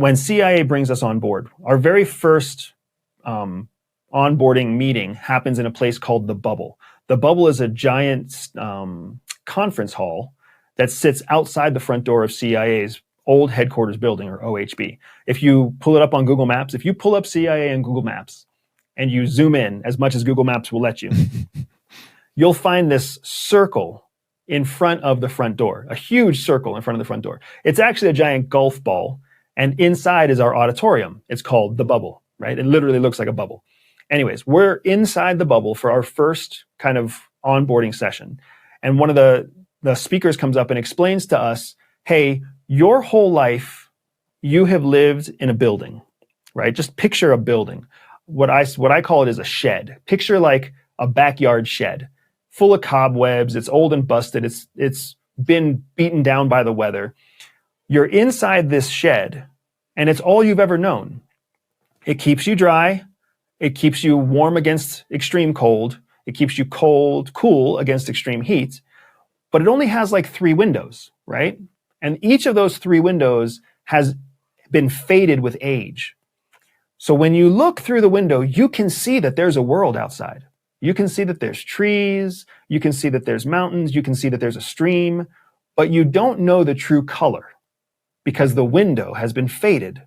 when CIA brings us on board, our very first onboarding meeting happens in a place called the Bubble. The Bubble is a giant conference hall that sits outside the front door of CIA's old headquarters building, or O.H.B. If you pull it up on Google Maps, if you pull up CIA on Google Maps and you zoom in as much as Google Maps will let you, you'll find this circle in front of the front door, a huge circle in front of the front door. It's actually a giant golf ball, and inside is our auditorium. It's called the Bubble, right? It literally looks like a bubble. Anyways, we're inside the Bubble for our first kind of onboarding session. And one of the speakers comes up and explains to us, hey, your whole life, you have lived in a building, right? Just picture a building. What I call it is a shed. Picture like a backyard shed full of cobwebs. It's old and busted. It's been beaten down by the weather. You're inside this shed, and it's all you've ever known. It keeps you dry. It keeps you warm against extreme cold. It keeps you cool against extreme heat. But it only has like 3 windows, right? And each of those 3 windows has been faded with age. So when you look through the window, you can see that there's a world outside. You can see that there's trees. You can see that there's mountains. You can see that there's a stream. But you don't know the true color because the window has been faded.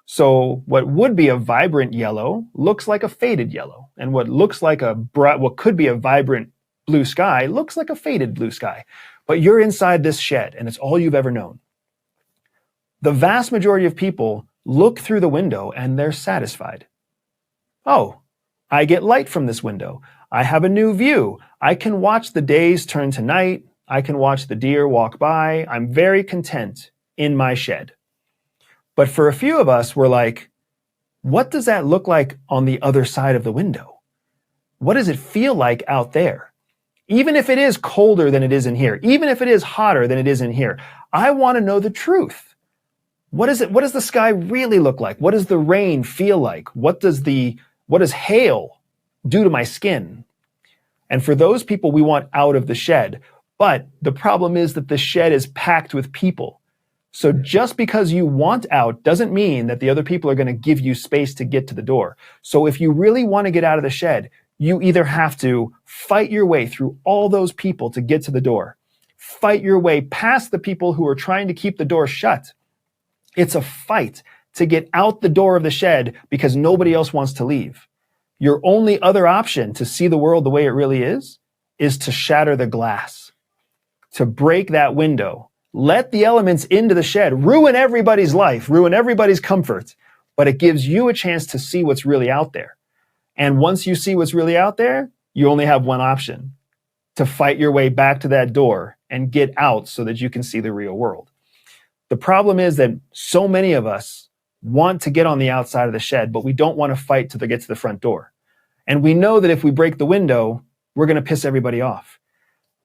So what would be a vibrant yellow looks like a faded yellow. And what looks like what could be a vibrant blue sky looks like a faded blue sky. But you're inside this shed, and it's all you've ever known. The vast majority of people look through the window, and they're satisfied. Oh, I get light from this window. I have a new view. I can watch the days turn to night. I can watch the deer walk by. I'm very content in my shed. But for a few of us, we're like, what does that look like on the other side of the window? What does it feel like out there? Even if it is colder than it is in here, even if it is hotter than it is in here, I want to know the truth. What does the sky really look like? What does the rain feel like? What does hail do to my skin? And for those people, we want out of the shed. But the problem is that the shed is packed with people. So just because you want out doesn't mean that the other people are going to give you space to get to the door. So if you really want to get out of the shed, you either have to fight your way through all those people to get to the door, fight your way past the people who are trying to keep the door shut. It's a fight to get out the door of the shed because nobody else wants to leave. Your only other option to see the world the way it really is to shatter the glass, to break that window, let the elements into the shed, ruin everybody's life, ruin everybody's comfort, but it gives you a chance to see what's really out there. And once you see what's really out there, you only have one option: to fight your way back to that door and get out so that you can see the real world. The problem is that so many of us want to get on the outside of the shed, but we don't want to fight to get to the front door. And we know that if we break the window, we're going to piss everybody off.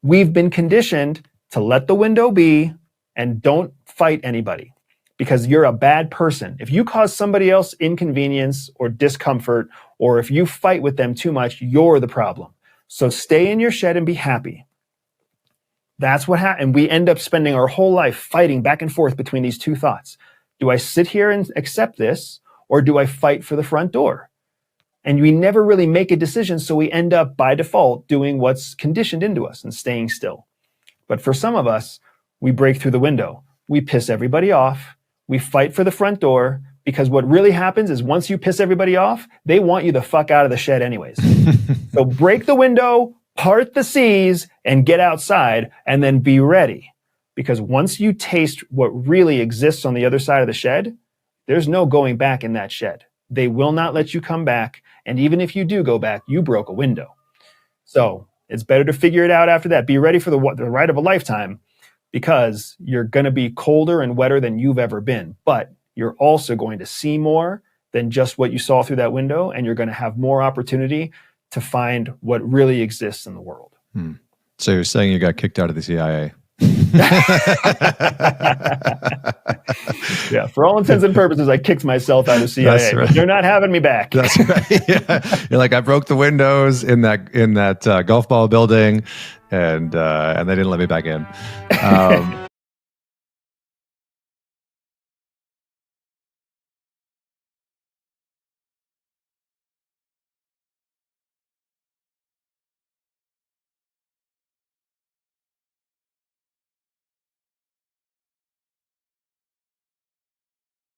We've been conditioned to let the window be and don't fight anybody because you're a bad person. If you cause somebody else inconvenience or discomfort, or if you fight with them too much, you're the problem. So stay in your shed and be happy. That's what happened. And we end up spending our whole life fighting back and forth between these two thoughts. Do I sit here and accept this, or do I fight for the front door? And we never really make a decision, so we end up by default doing what's conditioned into us and staying still. But for some of us, we break through the window. We piss everybody off. We fight for the front door, because what really happens is once you piss everybody off, they want you the fuck out of the shed anyways. So break the window, part the seas, and get outside, and then be ready. Because once you taste what really exists on the other side of the shed, there's no going back in that shed. They will not let you come back. And even if you do go back, you broke a window. So it's better to figure it out after that. Be ready for the ride of a lifetime, because you're going to be colder and wetter than you've ever been. But you're also going to see more than just what you saw through that window, and you're going to have more opportunity to find what really exists in the world. So you're saying you got kicked out of the CIA? Yeah, for all intents and purposes, I kicked myself out of CIA. That's right. They're not having me back. That's right. Yeah. You're like, I broke the windows in that golf ball building, and they didn't let me back in.